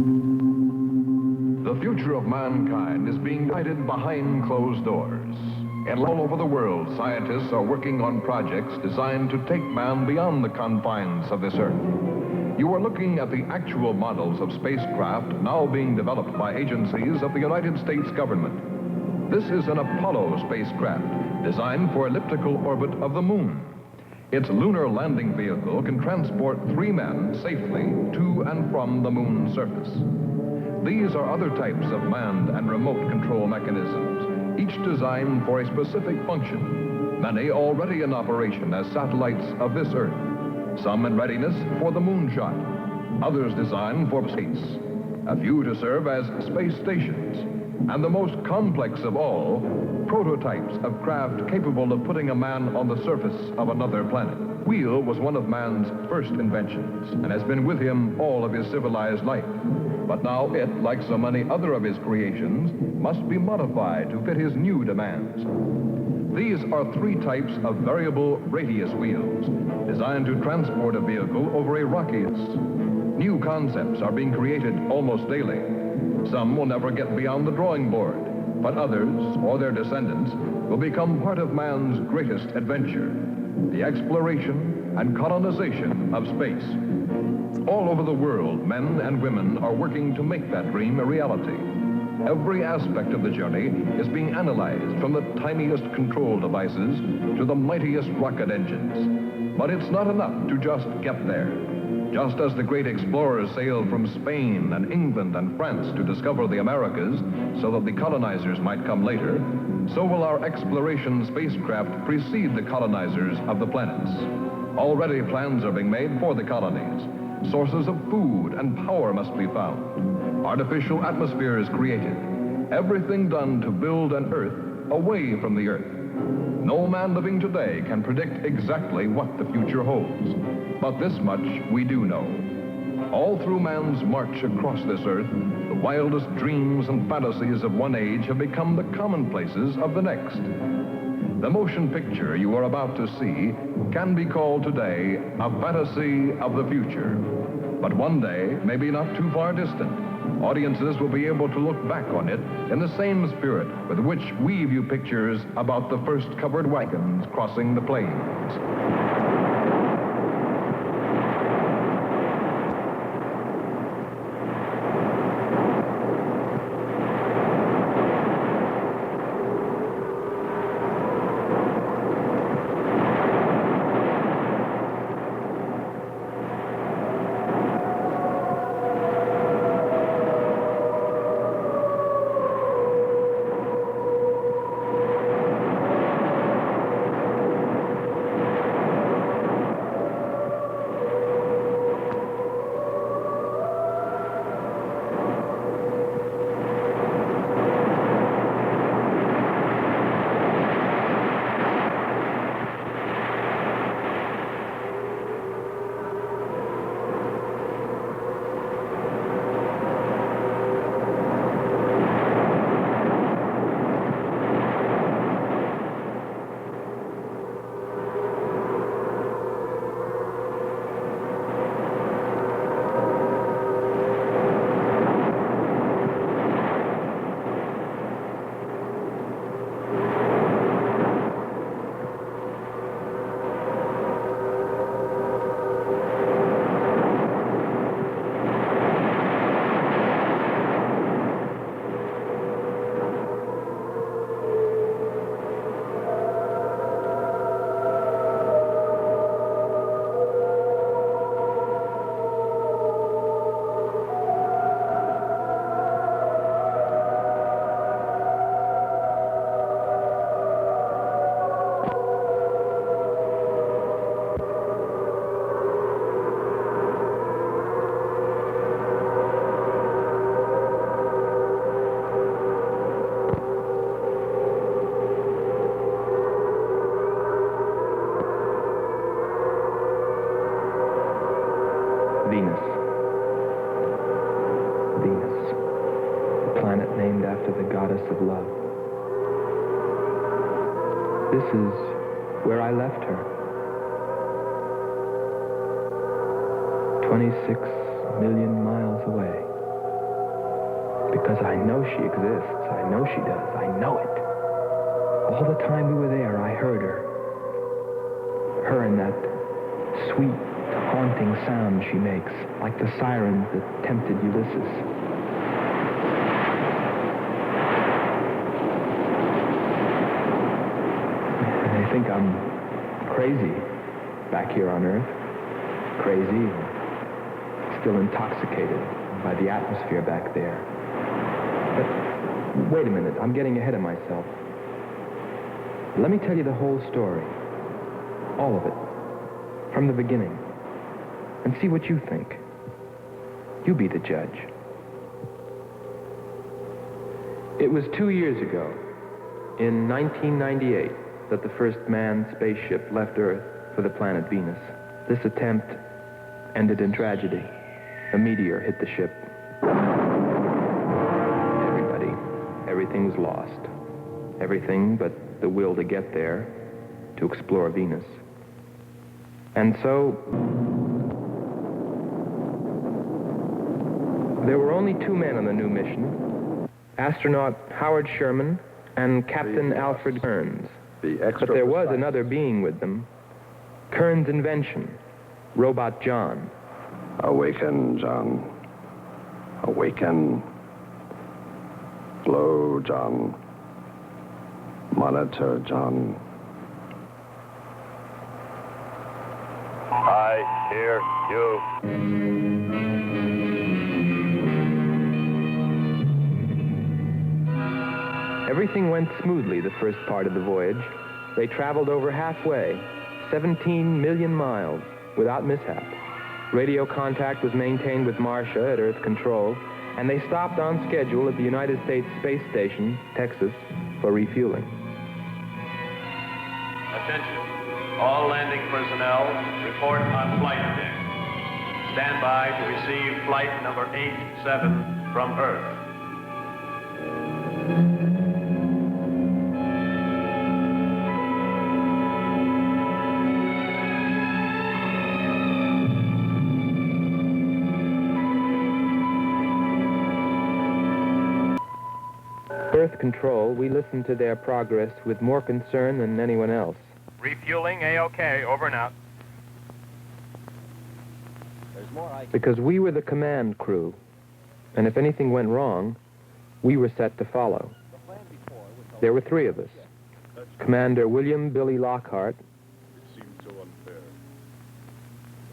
The future of mankind is being guided behind closed doors. And all over the world, scientists are working on projects designed to take man beyond the confines of this Earth. You are looking at the actual models of spacecraft now being developed by agencies of the United States government. This is an Apollo spacecraft designed for elliptical orbit of the moon. Its lunar landing vehicle can transport 3 men safely to and from the moon's surface. These are other types of manned and remote control mechanisms, each designed for a specific function, many already in operation as satellites of this Earth, some in readiness for the moonshot, others designed for space, a few to serve as space stations, and the most complex of all, prototypes of craft capable of putting a man on the surface of another planet. Wheel was one of man's first inventions and has been with him all of his civilized life. But now it, like so many other of his creations, must be modified to fit his new demands. These are 3 types of variable radius wheels, designed to transport a vehicle over a rockiest. New concepts are being created almost daily. Some will never get beyond the drawing board, but others, or their descendants, will become part of man's greatest adventure, the exploration and colonization of space. All over the world, men and women are working to make that dream a reality. Every aspect of the journey is being analyzed, from the tiniest control devices to the mightiest rocket engines. But it's not enough to just get there. Just as the great explorers sailed from Spain and England and France to discover the Americas so that the colonizers might come later, so will our exploration spacecraft precede the colonizers of the planets. Already plans are being made for the colonies. Sources of food and power must be found. Artificial atmosphere is created. Everything done to build an Earth away from the Earth. No man living today can predict exactly what the future holds. But this much we do know. All through man's march across this Earth, the wildest dreams and fantasies of one age have become the commonplaces of the next. The motion picture you are about to see can be called today a fantasy of the future. But one day, maybe not too far distant, audiences will be able to look back on it in the same spirit with which we view pictures about the first covered wagons crossing the plains. Venus. Venus, a planet named after the goddess of love. This is where I left her. 26 million miles away. Because I know she exists. I know she does. I know it. All the time we were there, I heard her. Her and that sweet, haunting sound she makes, like the sirens that tempted Ulysses. They think I'm crazy back here on Earth. Crazy, still intoxicated by the atmosphere back there. But wait a minute, I'm getting ahead of myself. Let me tell you the whole story. All of it. From the beginning. And see what you think. You be the judge. It was 2 years ago, in 1998, that the first manned spaceship left Earth for the planet Venus. This attempt ended in tragedy. A meteor hit the ship. Everything was lost. Everything but the will to get there, to explore Venus. And so, there were only 2 men on the new mission, astronaut Howard Sherman and Captain Alfred Kearns. But there was another being with them, Kearns' invention, Robot John. Awaken, John. Awaken. Slow, John. Monitor, John. I hear you. Everything went smoothly the first part of the voyage. They traveled over halfway, 17 million miles, without mishap. Radio contact was maintained with Marcia at Earth Control, and they stopped on schedule at the United States Space Station, Texas, for refueling. Attention. All landing personnel, report on flight deck. Stand by to receive flight number 87 from Earth. Earth Control, we listened to their progress with more concern than anyone else. Refueling A-OK, over and out. Because we were the command crew, and if anything went wrong, we were set to follow. There were 3 of us. Commander William Billy Lockhart,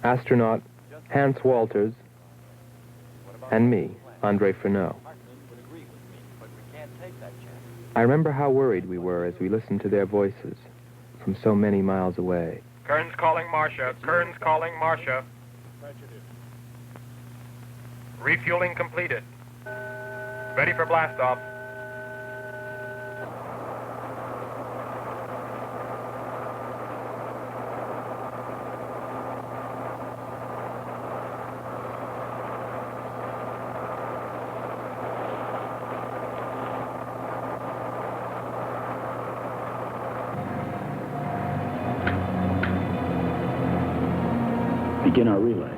astronaut Hans Walters, and me, Andre Freneau. I remember how worried we were as we listened to their voices from so many miles away. Kearns calling Marcia. Kearns calling Marcia. Refueling completed. Ready for blastoff. Begin our relay.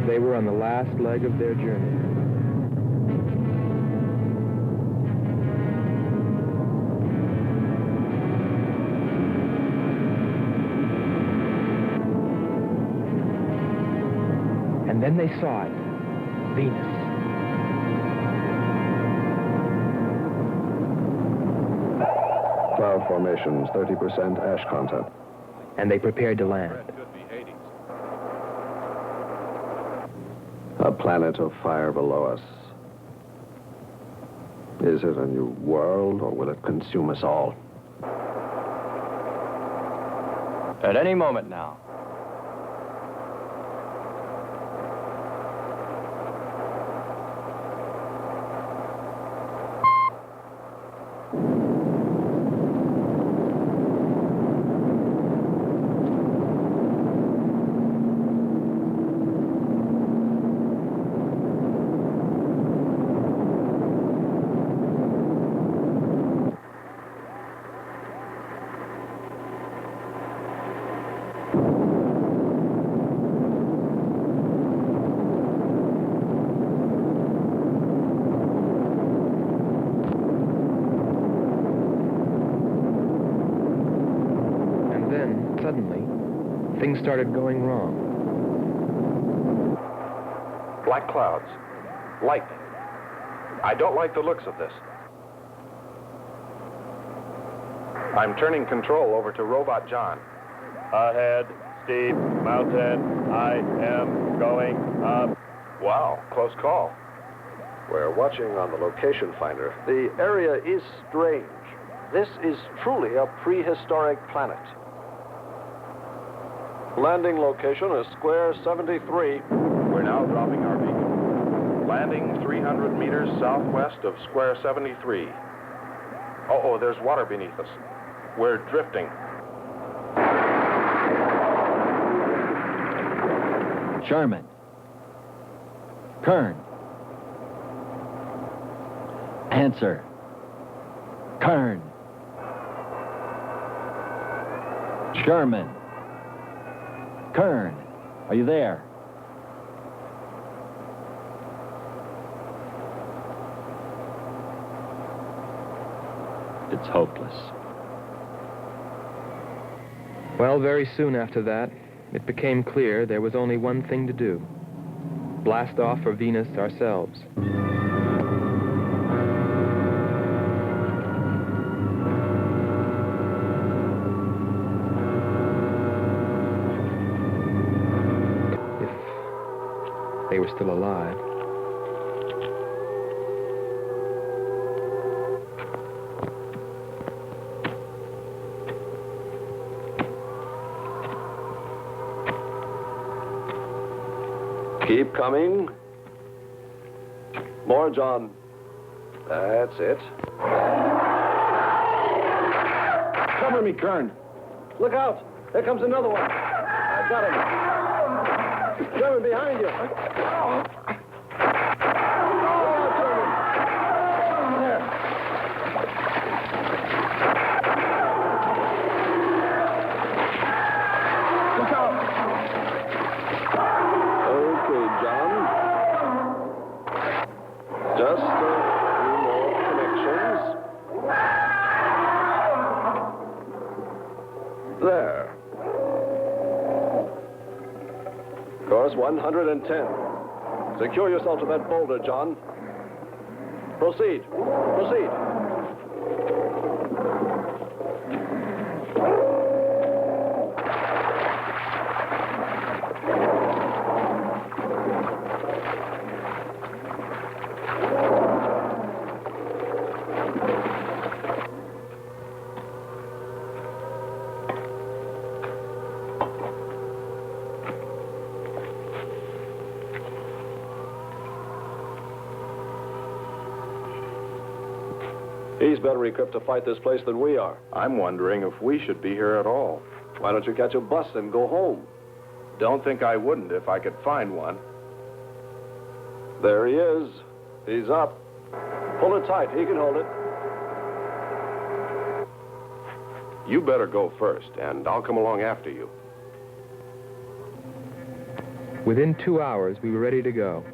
They were on the last leg of their journey. And then they saw it, Venus. cloud formations, 30% ash content. And they prepared to land. A planet of fire below us. Is it a new world, or will it consume us all? At any moment now. Suddenly, things started going wrong. Black clouds. Lightning. I don't like the looks of this. I'm turning control over to Robot John. Ahead, steep mountain. I am going up. Wow, close call. We're watching on the location finder. The area is strange. This is truly a prehistoric planet. Landing location is square 73. We're now dropping our beacon. Landing 300 meters southwest of square 73. Oh, there's water beneath us. We're drifting. Sherman. Kern. Answer. Kern. Sherman. Kern, are you there? It's hopeless. Well, very soon after that, it became clear there was only one thing to do. Blast off for Venus ourselves. They were still alive. Keep coming. More, John. That's it. Cover me, Kern. Look out. There comes another one. I've got him. Sherman, behind you. Look out, Sherman. There. Look out. Okay, John. Just a few more connections. There. Course 110. Secure yourself to that boulder, John. Proceed. Proceed. He's better equipped to fight this place than we are. I'm wondering if we should be here at all. Why don't you catch a bus and go home? Don't think I wouldn't if I could find one. There he is. He's up. Pull it tight. He can hold it. You better go first, and I'll come along after you. Within 2 hours, we were ready to go.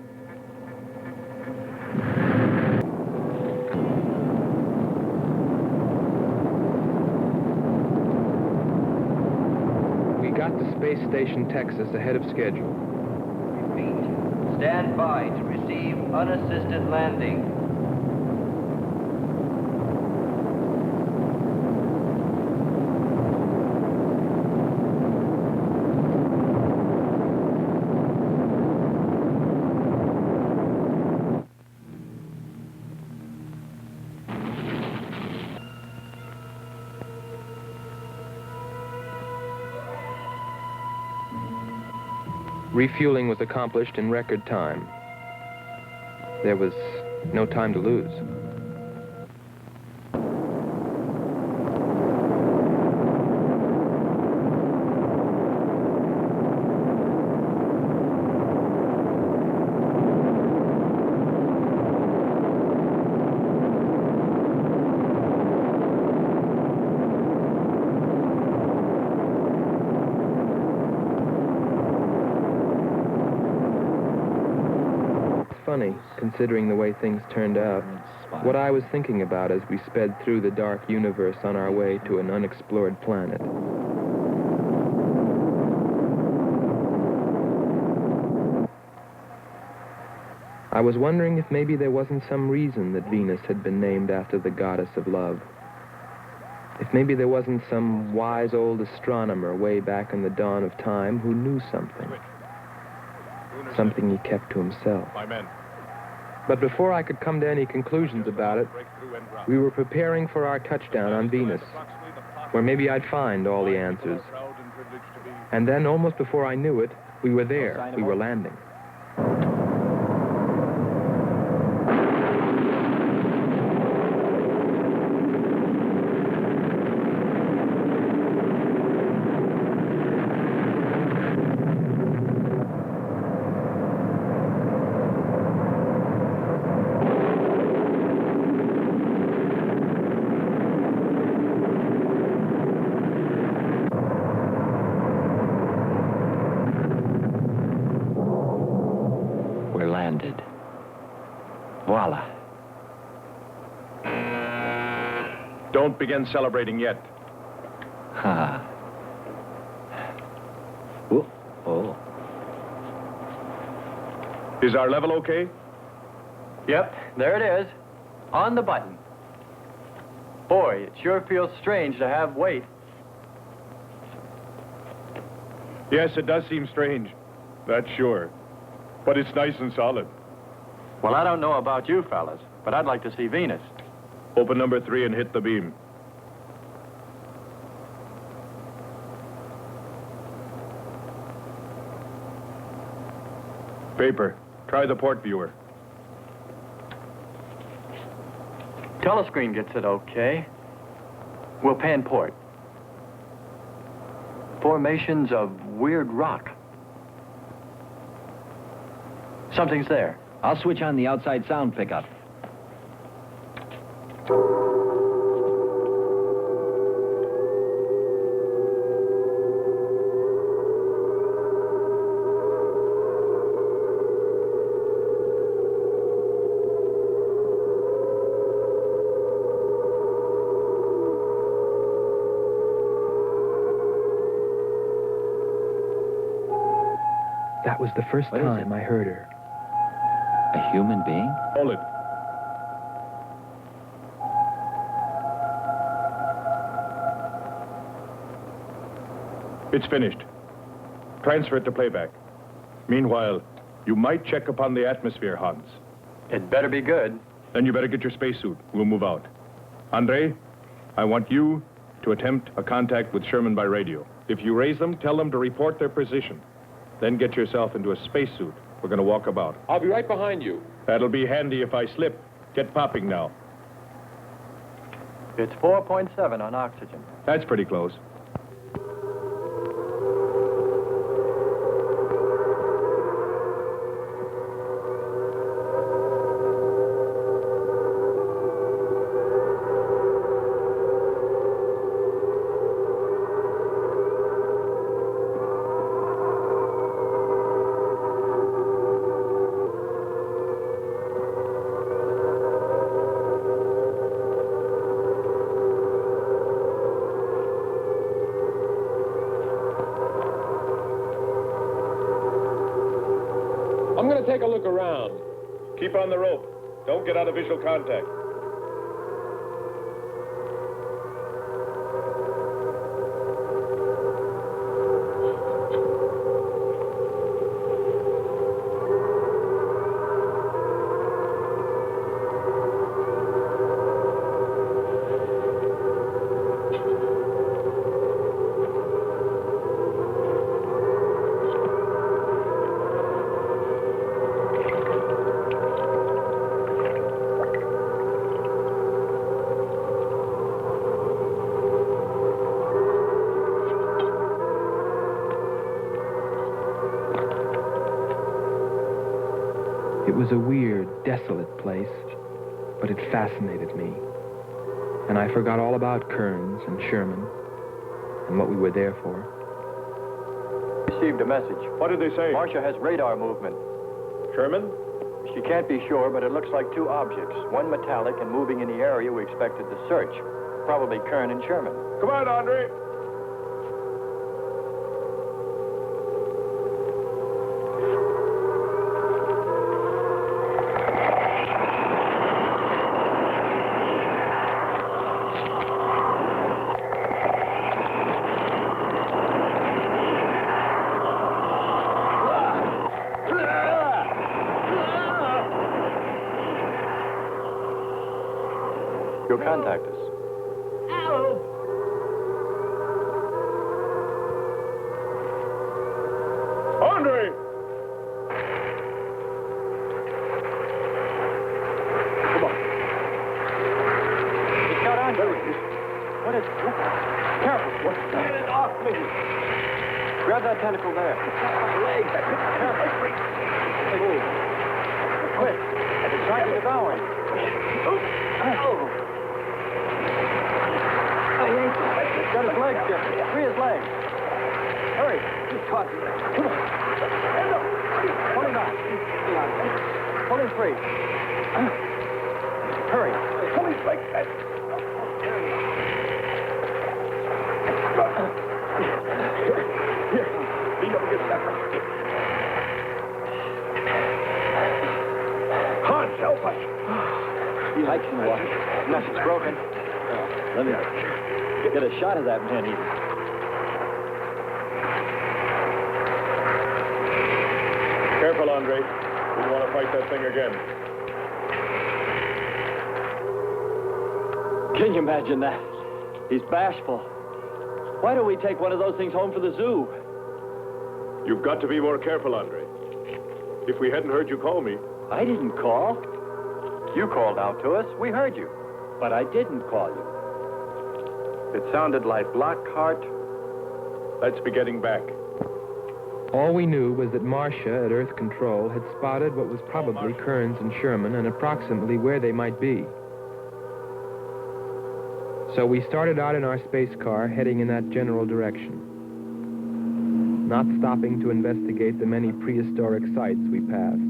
We got to Space Station Texas ahead of schedule. Repeat. Stand by to receive unassisted landing. Refueling was accomplished in record time. There was no time to lose. Funny, considering the way things turned out. What I was thinking about as we sped through the dark universe on our way to an unexplored planet. I was wondering if maybe there wasn't some reason that Venus had been named after the goddess of love. If maybe there wasn't some wise old astronomer way back in the dawn of time who knew something. Something he kept to himself. But before I could come to any conclusions about it, we were preparing for our touchdown on Venus, where maybe I'd find all the answers. And then, almost before I knew it, we were there. We were landing. Voila. Don't begin celebrating yet. Ha. Oh, oh. Is our level okay? Yep, there it is. On the button. Boy, it sure feels strange to have weight. Yes, it does seem strange. That's sure. But it's nice and solid. Well, I don't know about you fellas, but I'd like to see Venus. Open number 3 and hit the beam. Paper, try the port viewer. Telescreen gets it okay. We'll pan port. Formations of weird rock. Something's there. I'll switch on the outside sound pickup. That was the first time I heard her. A human being? Hold it. It's finished. Transfer it to playback. Meanwhile, you might check upon the atmosphere, Hans. It better be good. Then you better get your spacesuit. We'll move out. Andre, I want you to attempt a contact with Sherman by radio. If you raise them, tell them to report their position. Then get yourself into a spacesuit. We're going to walk about. I'll be right behind you. That'll be handy if I slip. Get popping now. It's 4.7 on oxygen. That's pretty close. I'm going to take a look around. Keep on the rope. Don't get out of visual contact. It was a weird, desolate place, but it fascinated me. And I forgot all about Kearns and Sherman and what we were there for. Received a message. What did they say? Marcia has radar movement. Sherman? She can't be sure, but it looks like two objects. One metallic and moving in the area we expected to search. Probably Kern and Sherman. Come on, Andre. You'll contact us. Andre! Come on. It's got Andre. What is... Careful. What? Get it off me! Grab that tentacle there. Leg. Careful. Quick. It's trying to devour him. He's got his legs, Jeffrey. Free his legs. Hurry. He's caught. Come on. Pull him out. Pull him free. Hurry. Pull his legs back. Here. Lean up against that rock. Hans, help us. Pike's in the water. Nothing's broken. Let me get a shot of that man even. Careful, Andre. We don't want to fight that thing again. Can you imagine that? He's bashful. Why don't we take one of those things home for the zoo? You've got to be more careful, Andre. If we hadn't heard you call me... I didn't call. You called out to us. We heard you. But I didn't call you. It sounded like Lockhart. Let's be getting back. All we knew was that Marcia at Earth Control had spotted what was probably Kearns and Sherman and approximately where they might be. So we started out in our space car heading in that general direction, not stopping to investigate the many prehistoric sites we passed.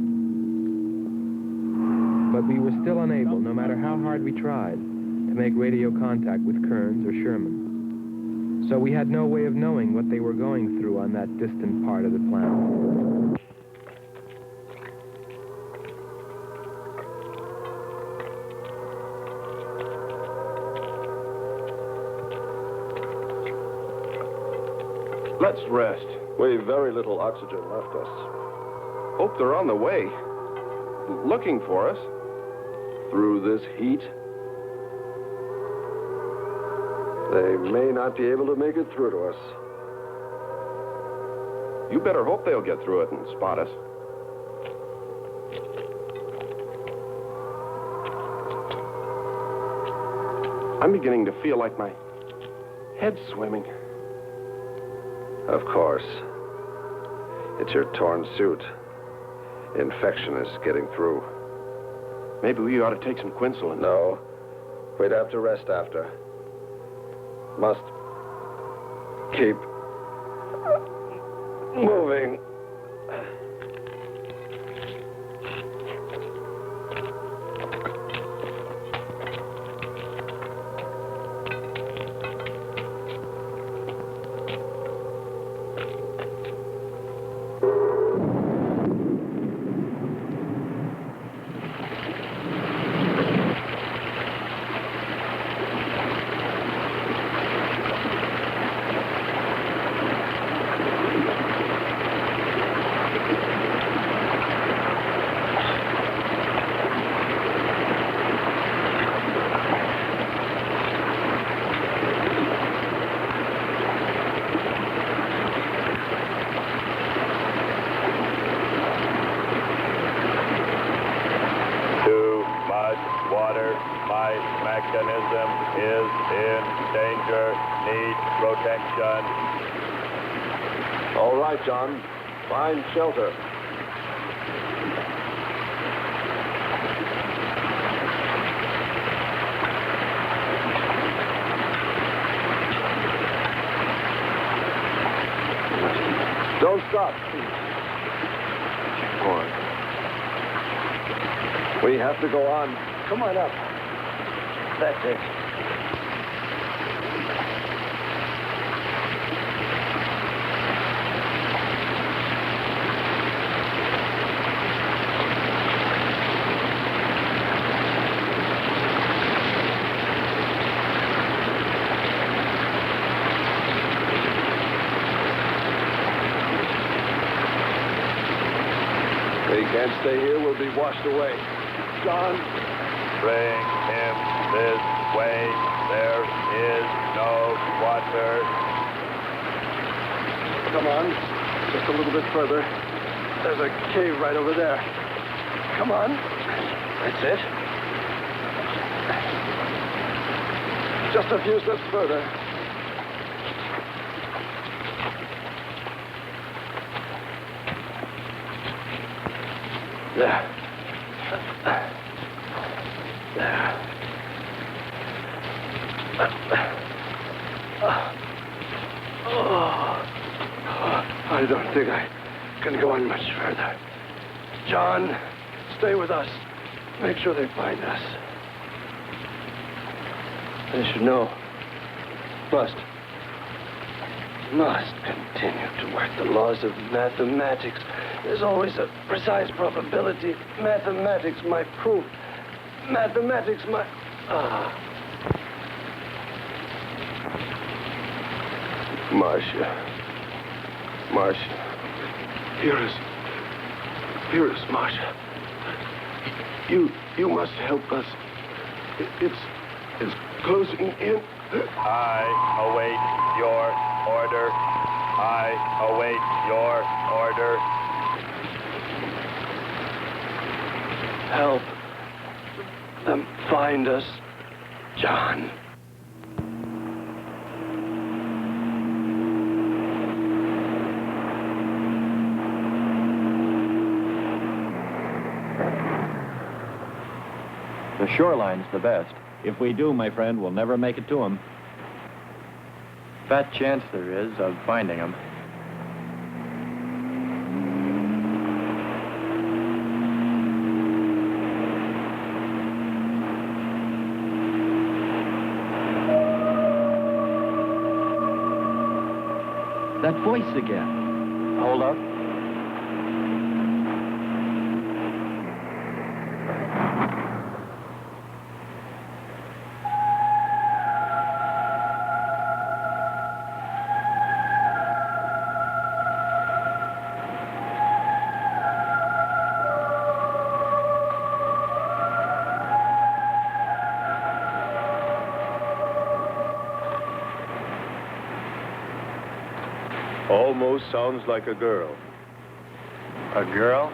But we were still unable, no matter how hard we tried, to make radio contact with Kearns or Sherman. So we had no way of knowing what they were going through on that distant part of the planet. Let's rest. We've very little oxygen left us. Hope they're on the way. Looking for us. Through this heat. They may not be able to make it through to us. You better hope they'll get through it and spot us. I'm beginning to feel like my head's swimming. Of course. It's your torn suit. Infection is getting through. Maybe we ought to take some quinsulin. No. We'd have to rest after. Must keep moving. Mechanism is in danger. Needs protection. All right, John. Find shelter. stop, please. Boy. We have to go on. Come on up. That's it. They can't stay here. We'll be washed away. John. Bring him this way. There is no water. Come on. Just a little bit further. There's a cave right over there. Come on. That's it. Just a few steps further. There. There. I don't think I can go on much further. John, stay with us. Make sure they find us. They should know. Must continue to work the laws of mathematics. There's always a precise probability. Mathematics, my proof. Mathematics, my... Marcia. Here is Marcia. You must help us. It's closing in. I await your order. I await your order. Help them find us, John. The shoreline's the best. If we do, my friend, we'll never make it to them. Fat chance there is of finding them. That voice again. Hold up. Almost sounds like a girl. A girl?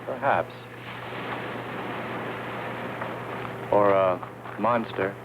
Perhaps. Or a monster.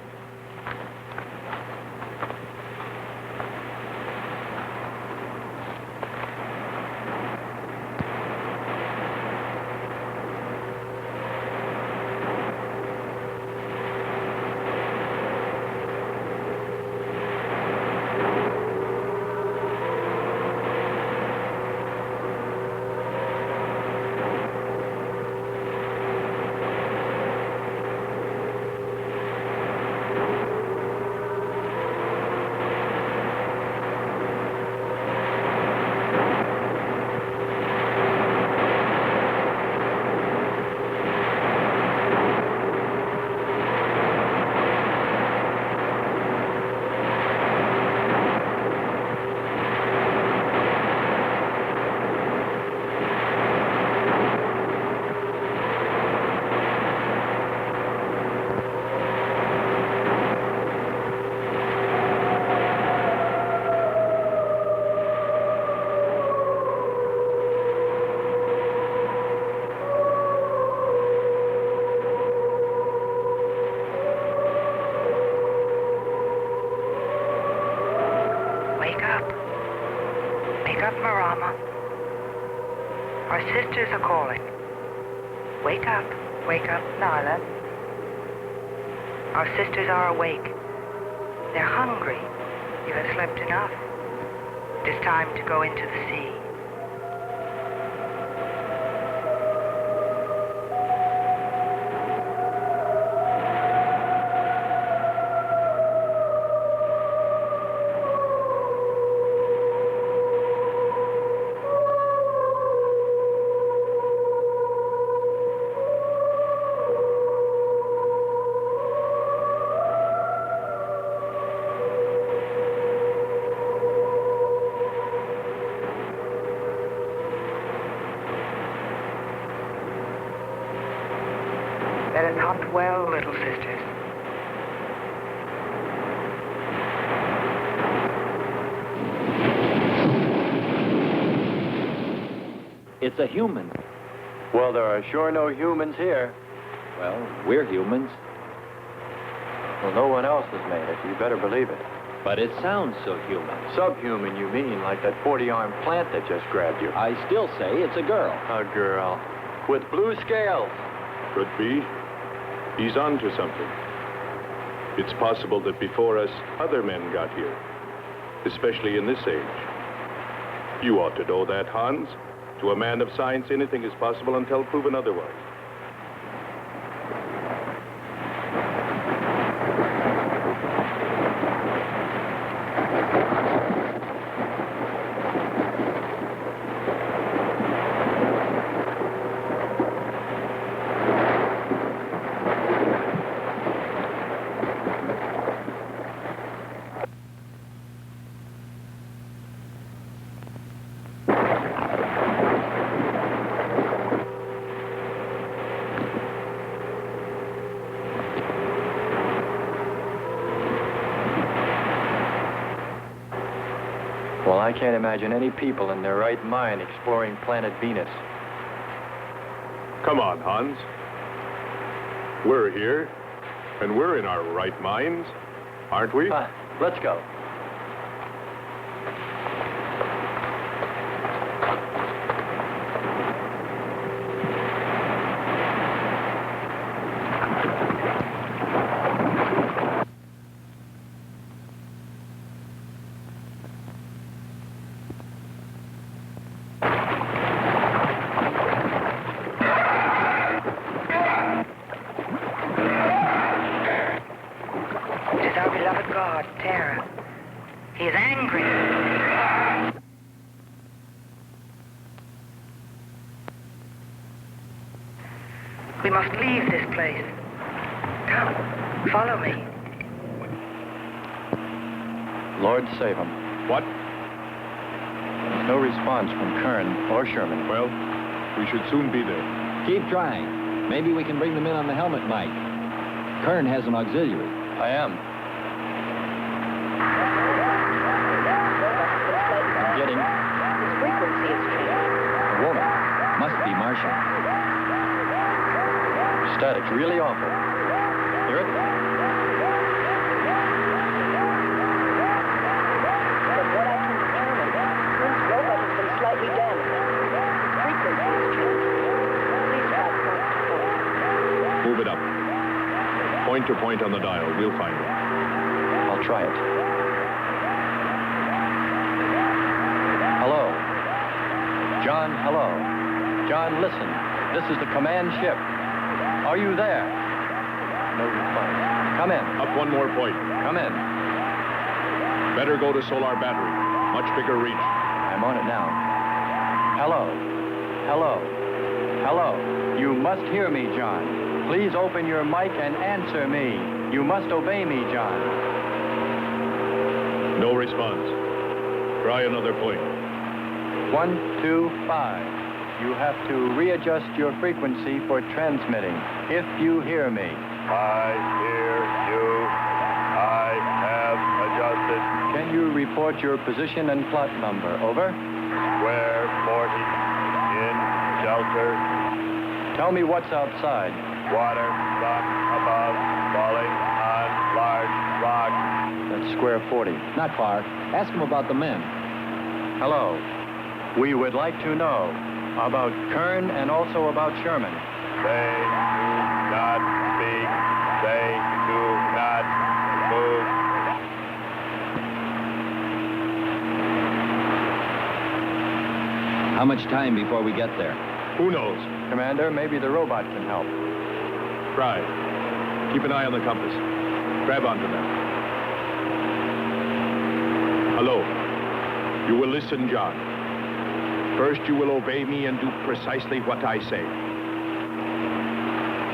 Sisters are calling. Wake up, Nyla. Our sisters are awake. They're hungry. You have slept enough. It is time to go into the sea. not well, little sisters. It's a human. Well, there are sure no humans here. Well, we're humans. Well, no one else has made it. You better believe it. But it sounds so human. Subhuman, you mean, like that 40-armed plant that just grabbed you. I still say it's a girl. A girl. With blue scales. Could be. He's on to something. It's possible that before us, other men got here. Especially in this age. You ought to know that, Hans. To a man of science, anything is possible until proven otherwise. Well, I can't imagine any people in their right mind exploring planet Venus. Come on, Hans. We're here, and we're in our right minds, aren't we? Let's go. We must leave this place. Come, follow me. Lord save him. What? There's no response from Kern or Sherman. Well, we should soon be there. Keep trying. Maybe we can bring them in on the helmet mic. Kern has an auxiliary. I am. I'm getting... His frequency is changing. A woman. Must be Martian. Static's really awful. Hear it? From what I can determine, Kern's robot has been slightly damaged. His frequency is changing. Please try point to point. Move it up. Point to point on the dial. We'll find it. I'll try it. Hello. John, hello. John, listen. This is the command ship. Are you there? No reply. Come in. Up one more point. Come in. Better go to solar battery. Much bigger reach. I'm on it now. Hello. Hello. Hello. You must hear me, John. Please open your mic and answer me. You must obey me, John. No response. Try another point. 1, 2, 5. You have to readjust your frequency for transmitting. If you hear me. I hear you. I have adjusted. Can you report your position and plot number? Over. Square 40. In shelter. Tell me what's outside. Water, sun above, falling on large rock. That's square 40. Not far. Ask him about the men. Hello. We would like to know about Kern and also about Sherman. They do not speak. They do not move. How much time before we get there? Who knows? Commander, maybe the robot can help. Try. Keep an eye on the compass. Grab onto them. Hello. You will listen, John. First, you will obey me and do precisely what I say.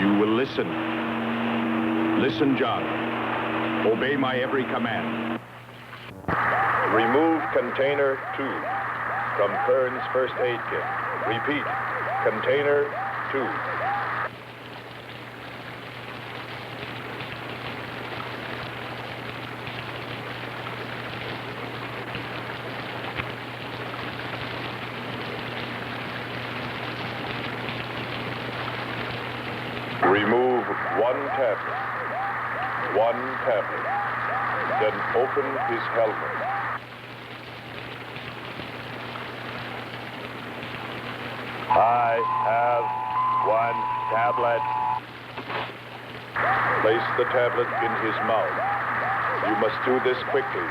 You will listen. Listen, John. Obey my every command. Remove container 2 from Kern's first aid kit. Repeat, container 2. One tablet. One tablet. Then open his helmet. I have one tablet. Place the tablet in his mouth. You must do this quickly.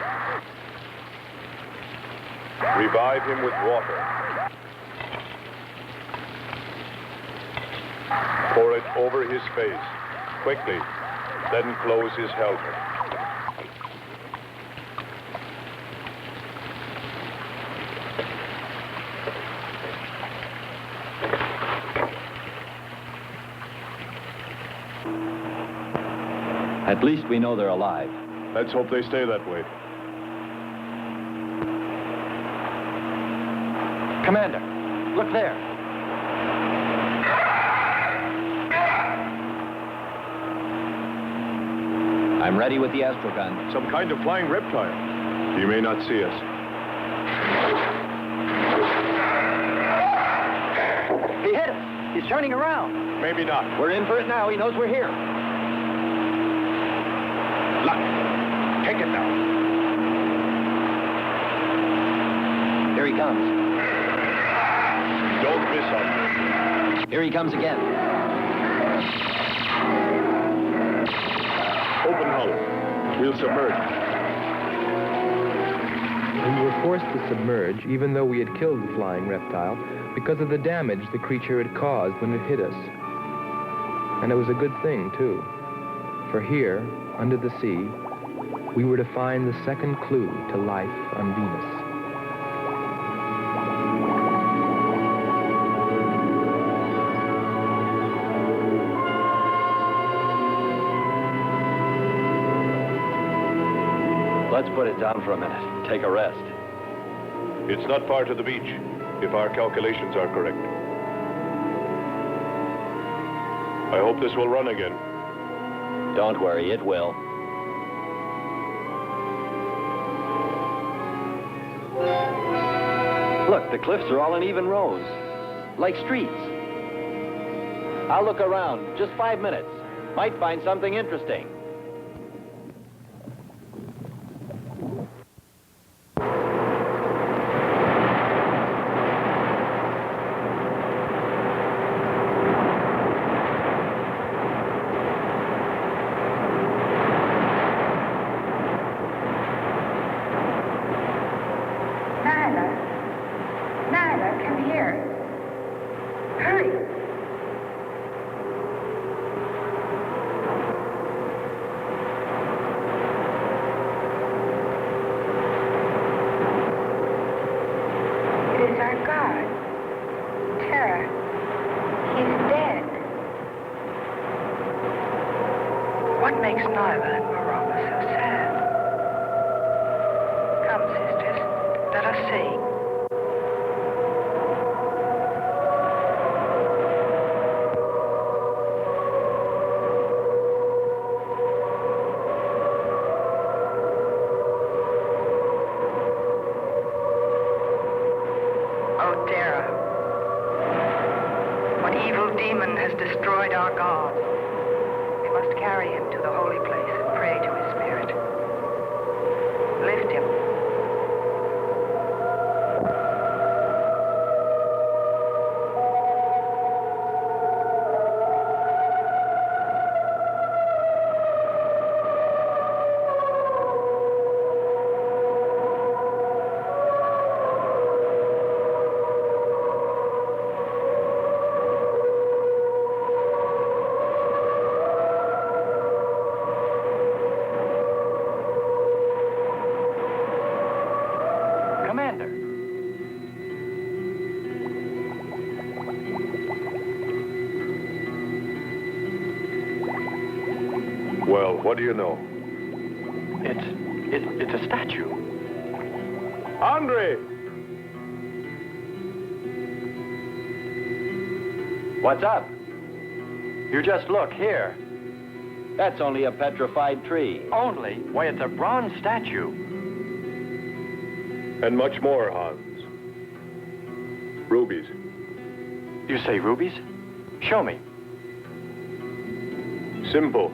Revive him with water. Pour it over his face, quickly. Then close his helmet. At least we know they're alive. Let's hope they stay that way. Commander, look there. I'm ready with the astrogun. Some kind of flying reptile. He may not see us. He hit us. He's turning around. Maybe not. We're in for it now. He knows we're here. Luck. Take it now. Here he comes. Don't miss him. Here he comes again. Open hull. We'll submerge. We were forced to submerge, even though we had killed the flying reptile, because of the damage the creature had caused when it hit us. And it was a good thing, too. For here, under the sea, we were to find the second clue to life on Venus. Let's put it down for a minute. Take a rest. It's not far to the beach, if our calculations are correct. I hope this will run again. Don't worry, it will. Look, the cliffs are all in even rows, like streets. I'll look around, just 5 minutes. Might find something interesting. What makes Nyla and Marama so sad? Come, sisters, let us see. Oh, Dara, what evil demon has destroyed our God? We must carry him to the holy place and pray to his spirit. Lift him. Well, what do you know? It's a statue. Andre! What's up? You just look here. That's only a petrified tree. Only? Why, it's a bronze statue. And much more, Hans. Rubies. You say rubies? Show me. Simple.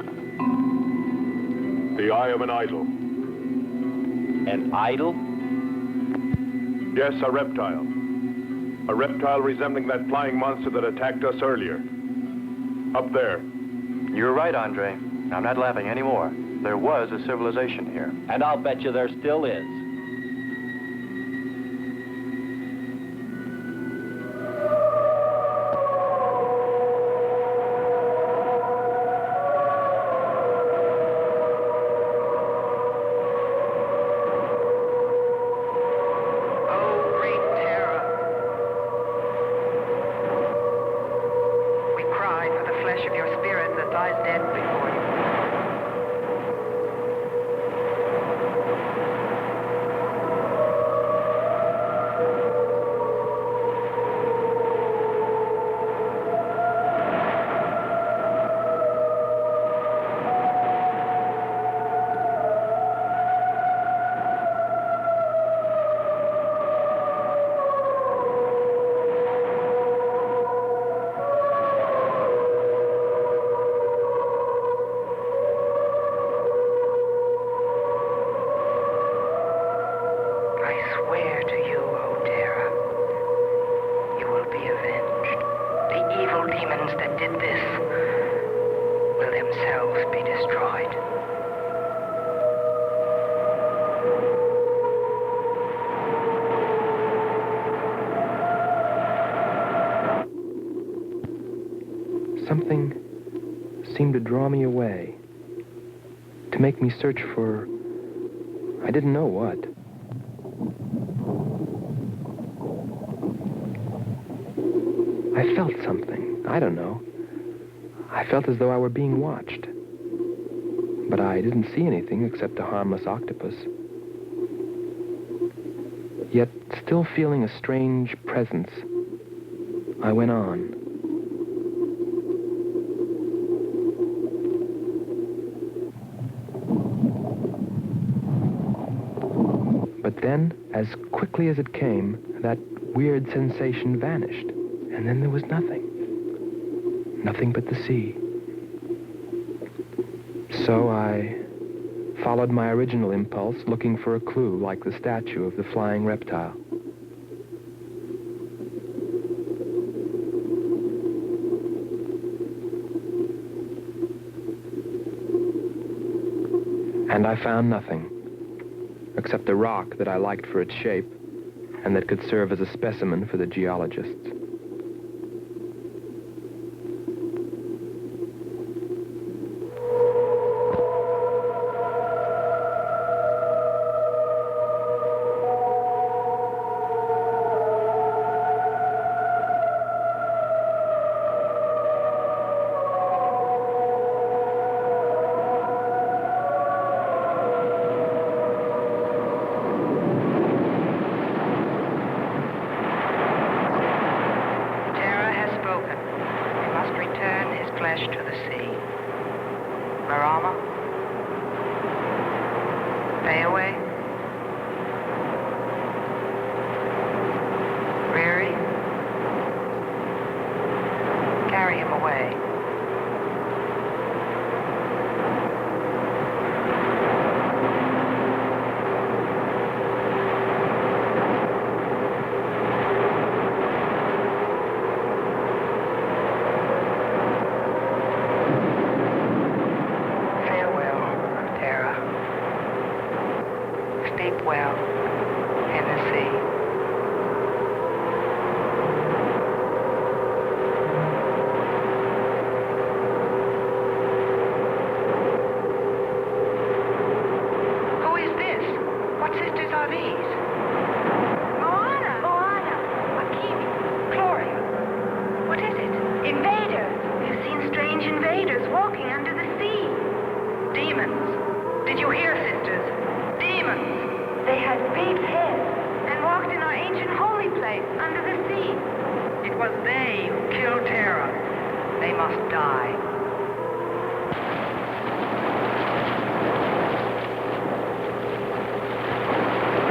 The eye of an idol. An idol? Yes, a reptile. A reptile resembling that flying monster that attacked us earlier. Up there. You're right, Andre. I'm not laughing anymore. There was a civilization here. And I'll bet you there still is. Something seemed to draw me away, to make me search for, I didn't know what. I felt something, I don't know. I felt as though I were being watched. But I didn't see anything except a harmless octopus. Yet, still feeling a strange presence, I went on. But then, as quickly as it came, that weird sensation vanished. And then there was nothing. Nothing but the sea. So I followed my original impulse, looking for a clue like the statue of the flying reptile. And I found nothing, except a rock that I liked for its shape and that could serve as a specimen for the geologists.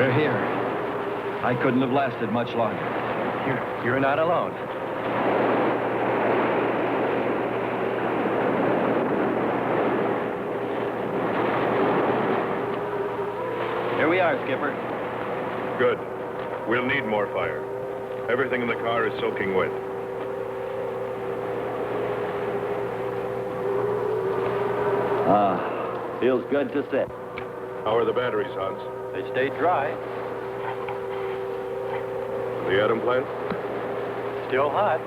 We're here. I couldn't have lasted much longer. You're not alone. Here we are, Skipper. Good. We'll need more fire. Everything in the car is soaking wet. Feels good to sit. How are the batteries, Hans? They stayed dry. The atom plant? Still hot.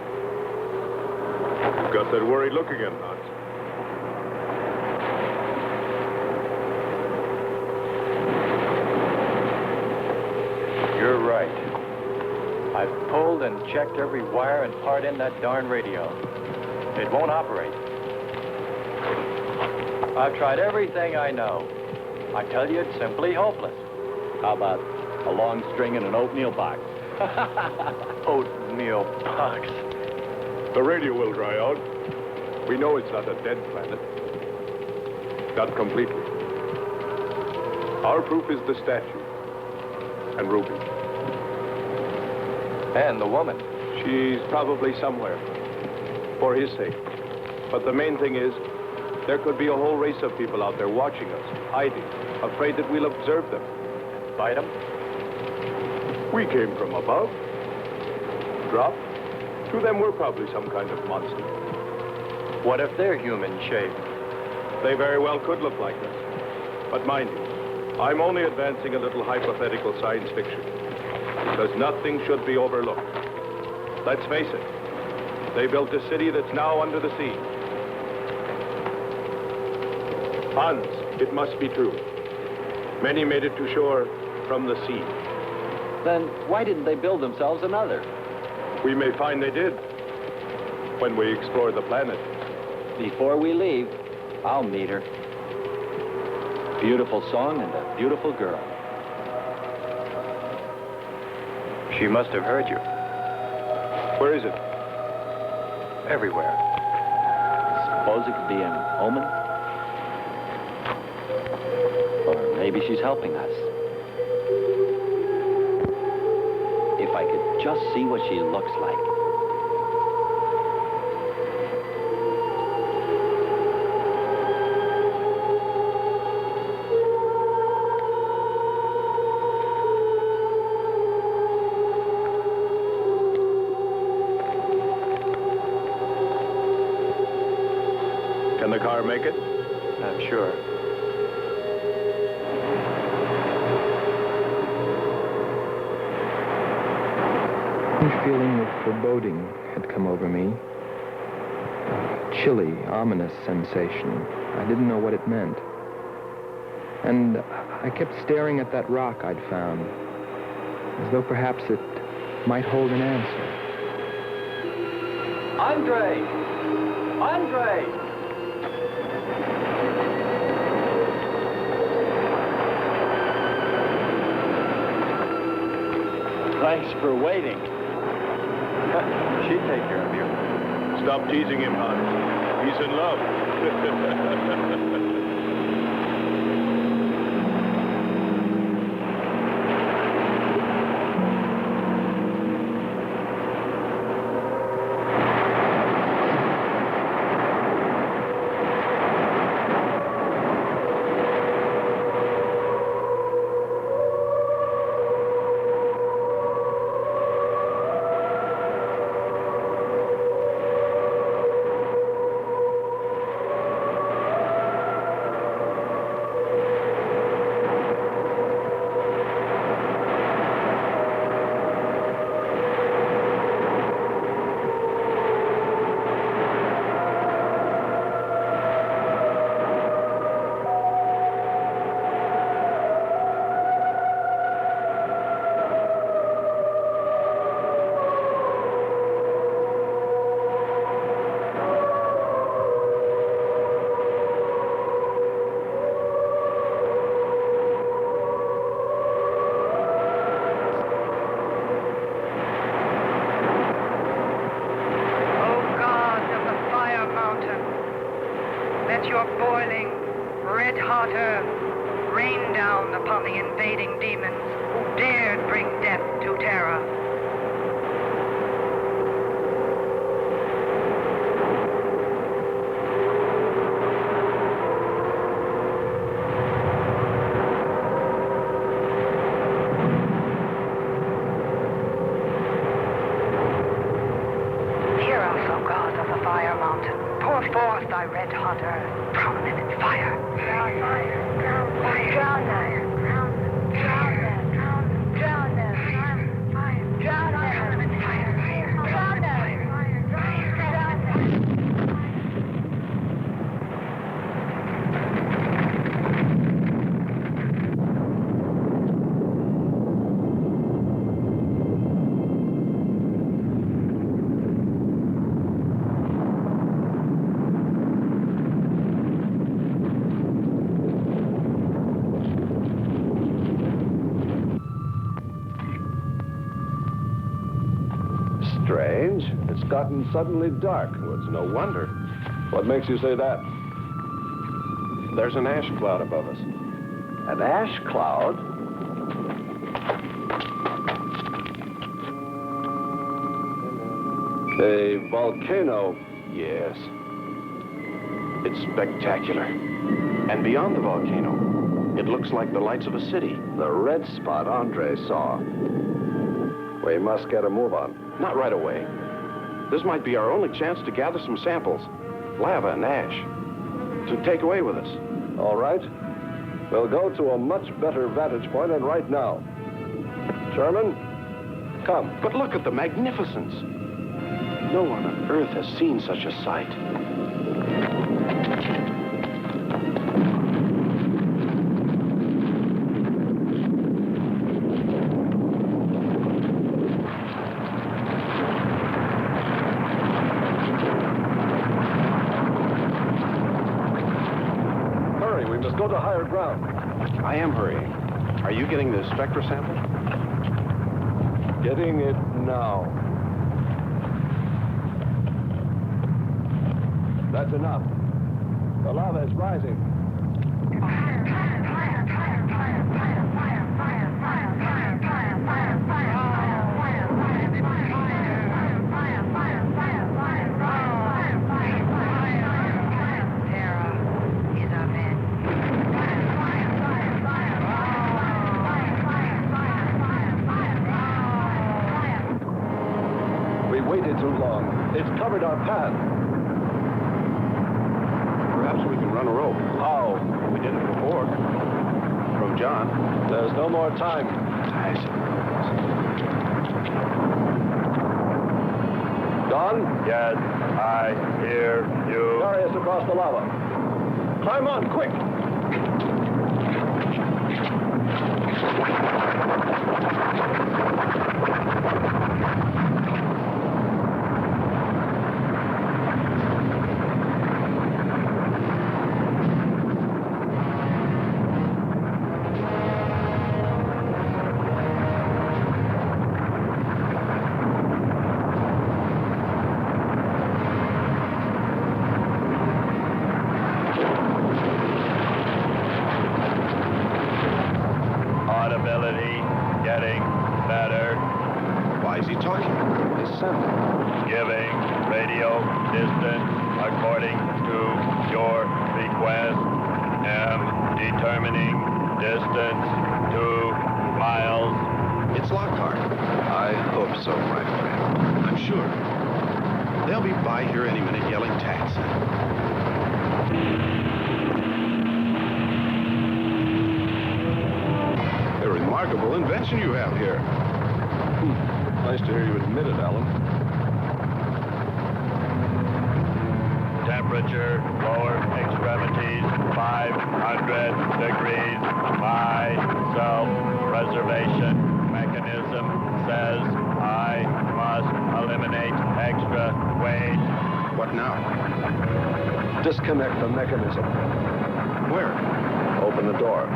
You've got that worried look again, Hans. You're right. I've pulled and checked every wire and part in that darn radio. It won't operate. I've tried everything I know. I tell you, it's simply hopeless. How about a long string and an oatmeal box? Oatmeal box. The radio will dry out. We know it's not a dead planet. Not completely. Our proof is the statue. And Ruby. And the woman. She's probably somewhere. For his sake. But the main thing is, there could be a whole race of people out there watching us, hiding, afraid that we'll observe them. Fight them? We came from above. Dropped. To them, we're probably some kind of monster. What if they're human shaped? They very well could look like us. But mind you, I'm only advancing a little hypothetical science fiction. Because nothing should be overlooked. Let's face it. They built a city that's now under the sea. Hans, it must be true. Many made it to shore from the sea. Then why didn't they build themselves another? We may find they did. When we explore the planet. Before we leave, I'll meet her. Beautiful song and a beautiful girl. She must have heard you. Where is it? Everywhere. Suppose it could be an omen? Or maybe she's helping us. If I could just see what she looks like. Can the car make it? I'm sure. A feeling of foreboding had come over me. A chilly, ominous sensation. I didn't know what it meant. And I kept staring at that rock I'd found, as though perhaps it might hold an answer. Andre! Andre! Thanks for waiting. She'd take care of you. Stop teasing him, Hans. He's in love. Your boiling, red-hot earth rain down upon the invading demons who dared bring death to Terra. strange. It's gotten suddenly dark. Well, it's no wonder. What makes you say that? There's an ash cloud above us. An ash cloud? A volcano. Yes. It's spectacular. And beyond the volcano, it looks like the lights of a city. The red spot Andre saw. We must get a move on. Not right away. This might be our only chance to gather some samples. Lava and ash. To take away with us. All right. We'll go to a much better vantage point, and right now. Sherman, come. But look at the magnificence. No one on Earth has seen such a sight. Hurry, we must go to higher ground. I am hurrying. Are you getting the spectra sample? Getting it now. That's enough. The lava is rising. We waited too long. It's covered our path. Perhaps we can run a rope. How? We did it before. From John. There's no more time. Don? Yes, I hear you. Carry us across the lava. Climb on, quick! Audibility getting better. Why is he talking? His sound. Giving radio distance according to your request. Am determining distance 2 miles. It's Lockhart. I hope so, my friend. I'm sure. They'll be by here any minute yelling taxi. A remarkable invention you have here. Nice to hear you admit it, Alan. Temperature, lower extremities, 500 degrees. My self-preservation mechanism says I must eliminate extra weight. What now? Disconnect the mechanism. Where? Open the door.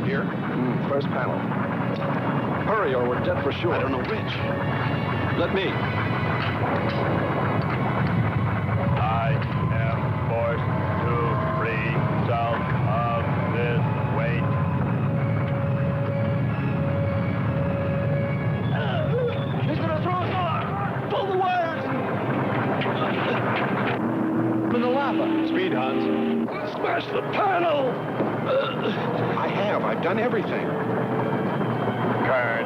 Here? First panel. Hurry or we're dead for sure. I don't know which. Let me. I am forced to free myself of this weight. He's gonna throw us off! Pull the wires! From the lava. Speed, Hans. Smash the panel! I've done everything. Kern.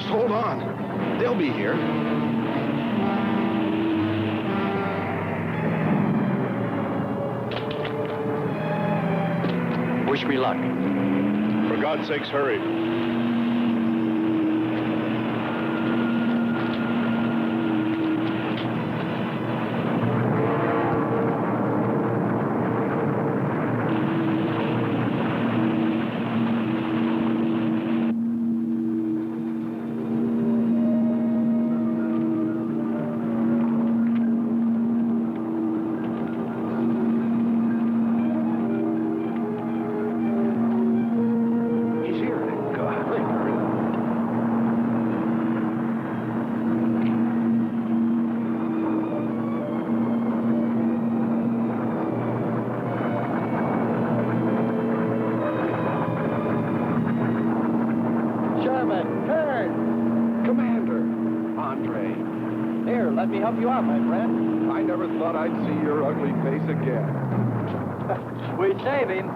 Hold on. They'll be here. Wish me luck. For God's sakes, hurry. gentlemen, Kern! Commander, Andre. Here, let me help you out, my friend. I never thought I'd see your ugly face again. We save him,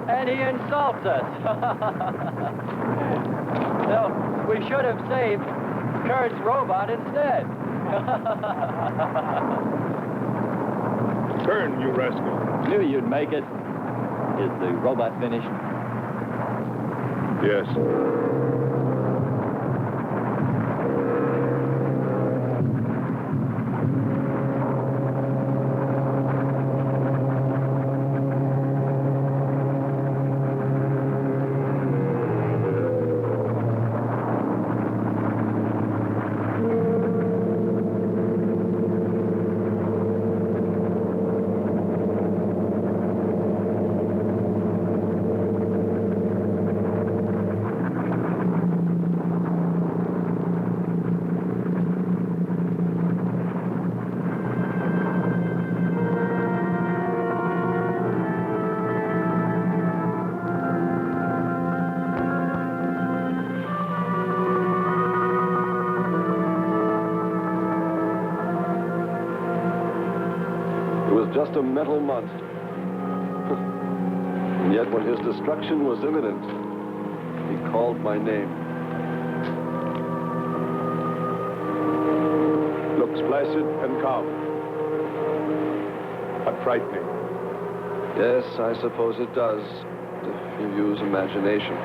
and he insults us. No, we should have saved Kern's robot instead. Kern, you rascal. Knew you'd make it. Is the robot finished? Yes. Just a mental monster. And yet when his destruction was imminent, he called my name. Looks placid and calm. But frightening. Yes, I suppose it does, if you use imagination.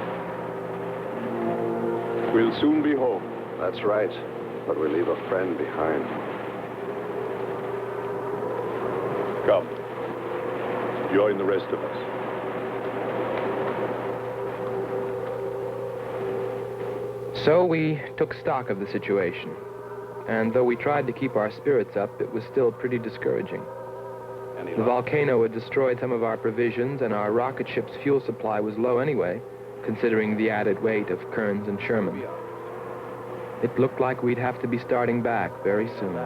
We'll soon be home. That's right, but we leave a friend behind. Come. Join the rest of us. So we took stock of the situation. And though we tried to keep our spirits up, it was still pretty discouraging. The volcano had destroyed some of our provisions, and our rocket ship's fuel supply was low anyway, considering the added weight of Kearns and Sherman. It looked like we'd have to be starting back very soon.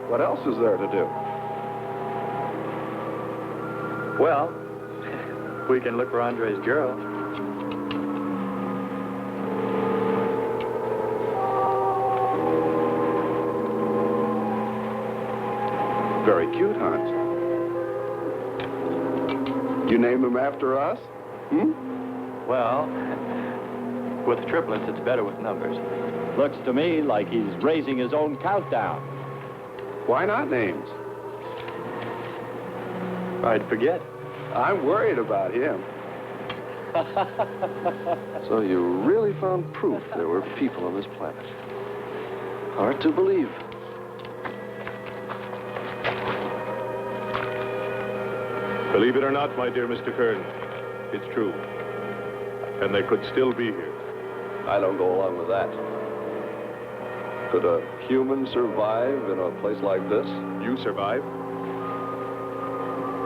What else is there to do? Well, we can look for Andre's girl. Very cute, Hans. You name him after us? Well, with triplets, it's better with numbers. Looks to me like he's raising his own countdown. Why not names? I'd forget. I'm worried about him. So you really found proof there were people on this planet. Hard to believe. Believe it or not, my dear Mr. Kern, it's true. And they could still be here. I don't go along with that. Could a human survive in a place like this? You survive.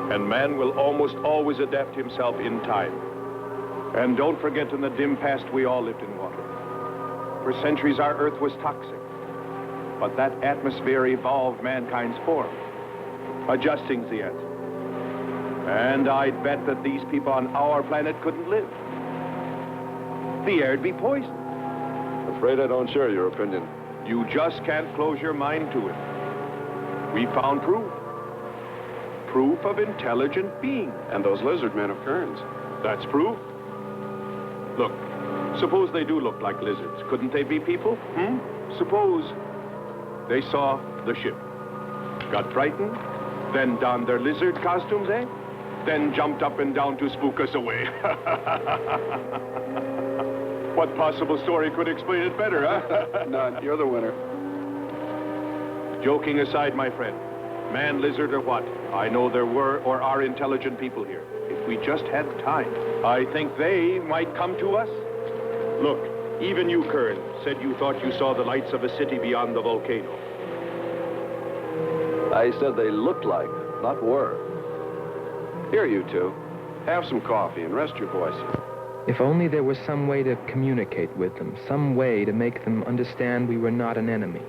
And man will almost always adapt himself in time. And don't forget, in the dim past, we all lived in water. For centuries, our Earth was toxic. But that atmosphere evolved mankind's form, adjusting the answer. And I'd bet that these people on our planet couldn't live. The air'd be poisoned. Afraid I don't share your opinion. You just can't close your mind to it. We found proof. Proof of intelligent being. And those lizard men of Kearns. That's proof. Look, suppose they do look like lizards. Couldn't they be people? Suppose they saw the ship, got frightened, then donned their lizard costumes, then jumped up and down to spook us away. What possible story could explain it better, huh? None. You're the winner. Joking aside, my friend, man, lizard, or what, I know there were or are intelligent people here. If we just had time, I think they might come to us. Look, even you, Kern, said you thought you saw the lights of a city beyond the volcano. I said they looked like, not were. Here, you two. Have some coffee and rest your voices. If only there was some way to communicate with them, some way to make them understand we were not an enemy,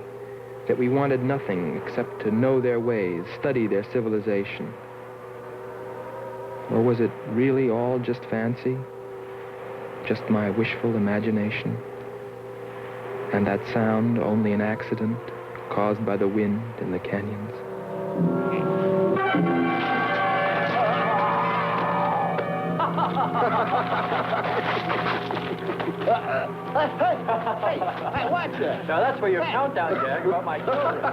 that we wanted nothing except to know their ways, study their civilization. Or was it really all just fancy? Just my wishful imagination? And that sound only an accident caused by the wind in the canyons? Hey, watch it. Now, that's for your countdown, Jack, about my children.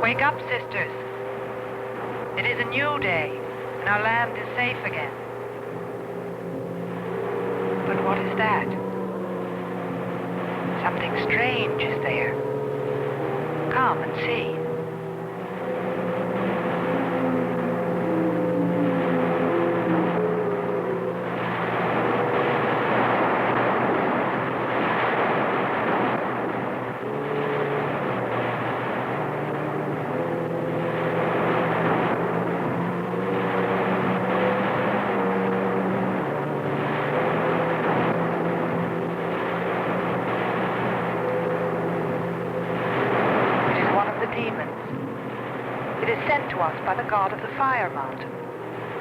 Wake up, sisters. It is a new day, and our land is safe again. But what is that? Something strange is there. Come and see. By the god of the fire mountain.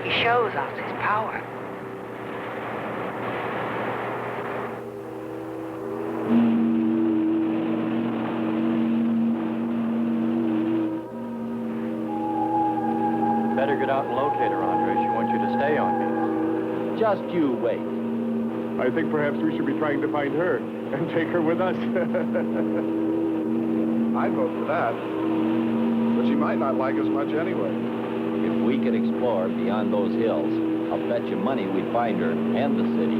He shows us his power. Better get out and locate her, Andre. She wants you to stay on me. Just you wait. I think perhaps we should be trying to find her and take her with us. I'd vote for that. But she might not like us much anyway. If we could explore beyond those hills, I'll bet you money we'd find her and the city.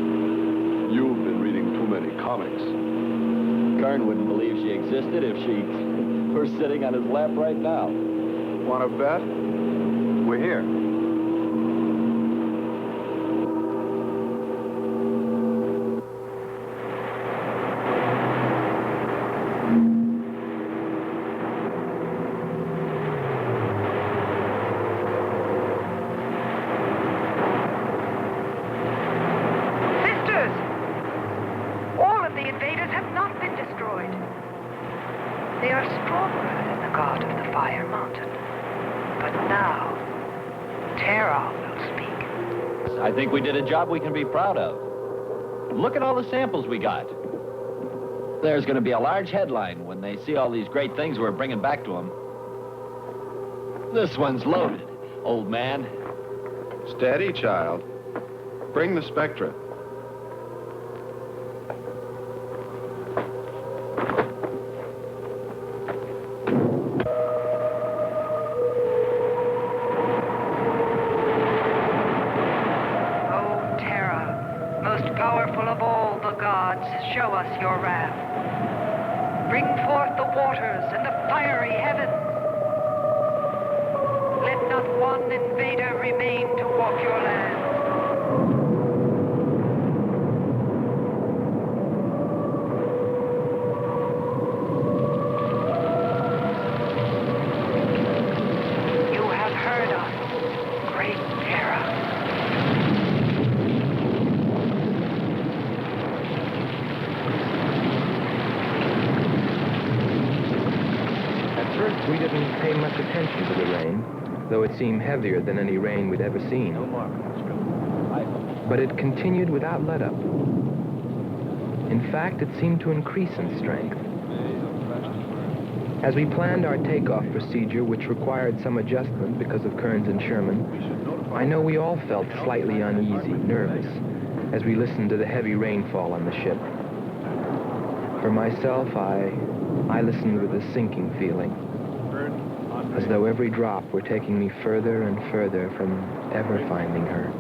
You've been reading too many comics. Kern wouldn't believe she existed if she were sitting on his lap right now. Want to bet? We're here. I think we did a job we can be proud of. Look at all the samples we got. There's going to be a large headline when they see all these great things we're bringing back to them. This one's loaded, old man. Steady, child. Bring the spectra. Show us your wrath. Bring forth the waters and the fiery heavens. Let not one invader remain to walk your land. You have heard us, great terror. We didn't pay much attention to the rain, though it seemed heavier than any rain we'd ever seen. But it continued without let-up. In fact, it seemed to increase in strength. As we planned our takeoff procedure, which required some adjustment because of Kearns and Sherman, I know we all felt slightly uneasy, nervous, as we listened to the heavy rainfall on the ship. For myself, I listened with a sinking feeling, as though every drop were taking me further and further from ever finding her.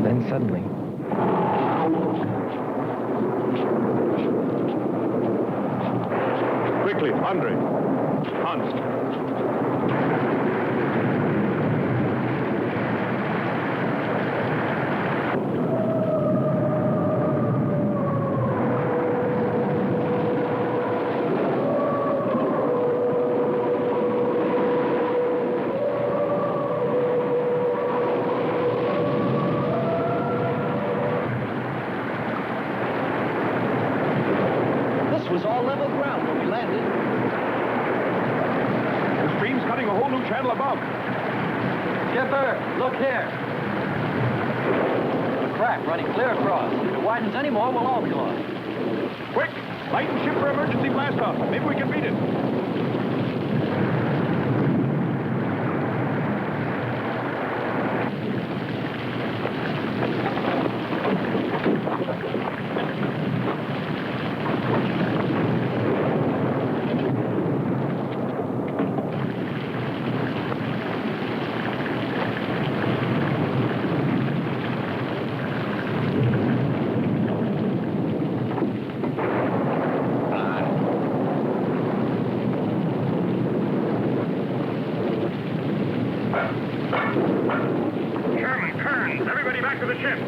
Then suddenly, Quickly, Andre. Hans. This was all level ground when we landed. The stream's cutting a whole new channel above. Skipper, look here. A crack running clear across. If it widens any more, we'll all be lost. Quick! Light and ship for emergency blast-off. Maybe we can beat it. Everybody back to the ship.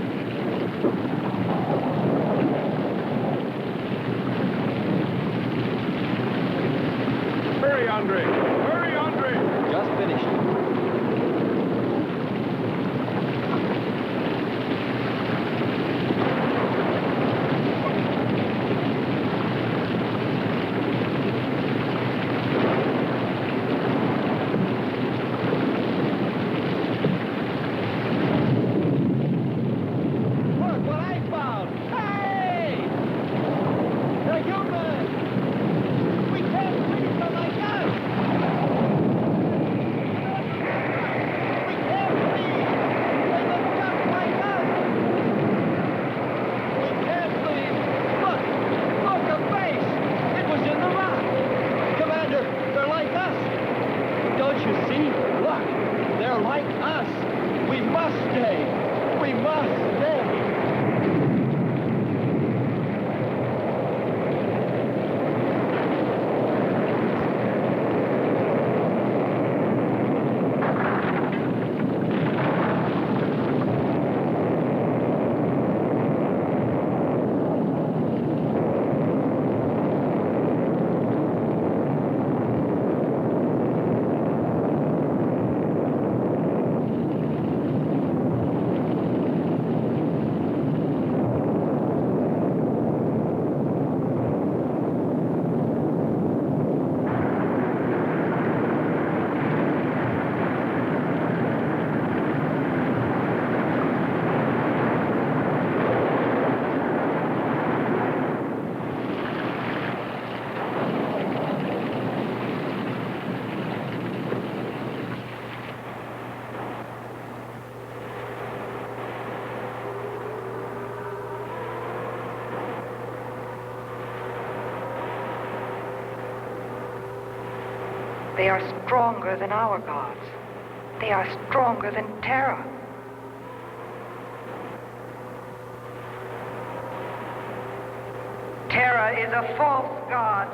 Hurry, Andre! Hurry, Andre! Just finished. Look what I found! Hey! They're human! We can't believe them like us! We can't believe they look just like us! We can't believe... Look! Look, a face! It was in the rock! Commander, they're like us! Don't you see? Look! They're like us! We must stay! We must stay! They are stronger than our gods. They are stronger than terror. Terror is a false god.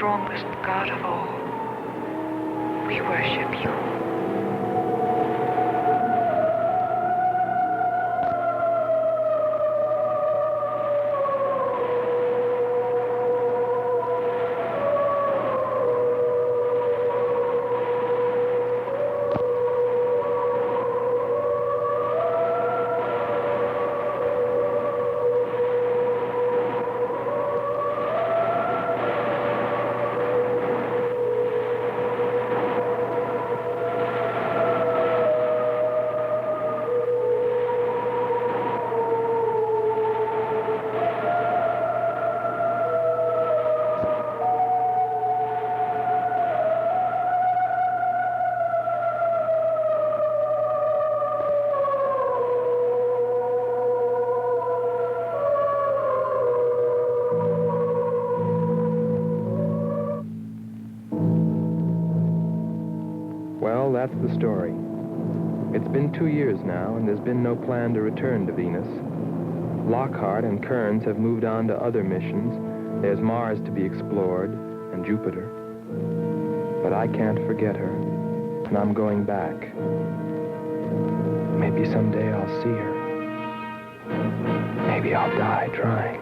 strongest God of all. We worship you. Well, that's the story. It's been 2 years now, and there's been no plan to return to Venus. Lockhart and Kearns have moved on to other missions. There's Mars to be explored, and Jupiter. But I can't forget her, and I'm going back. Maybe someday I'll see her. Maybe I'll die trying.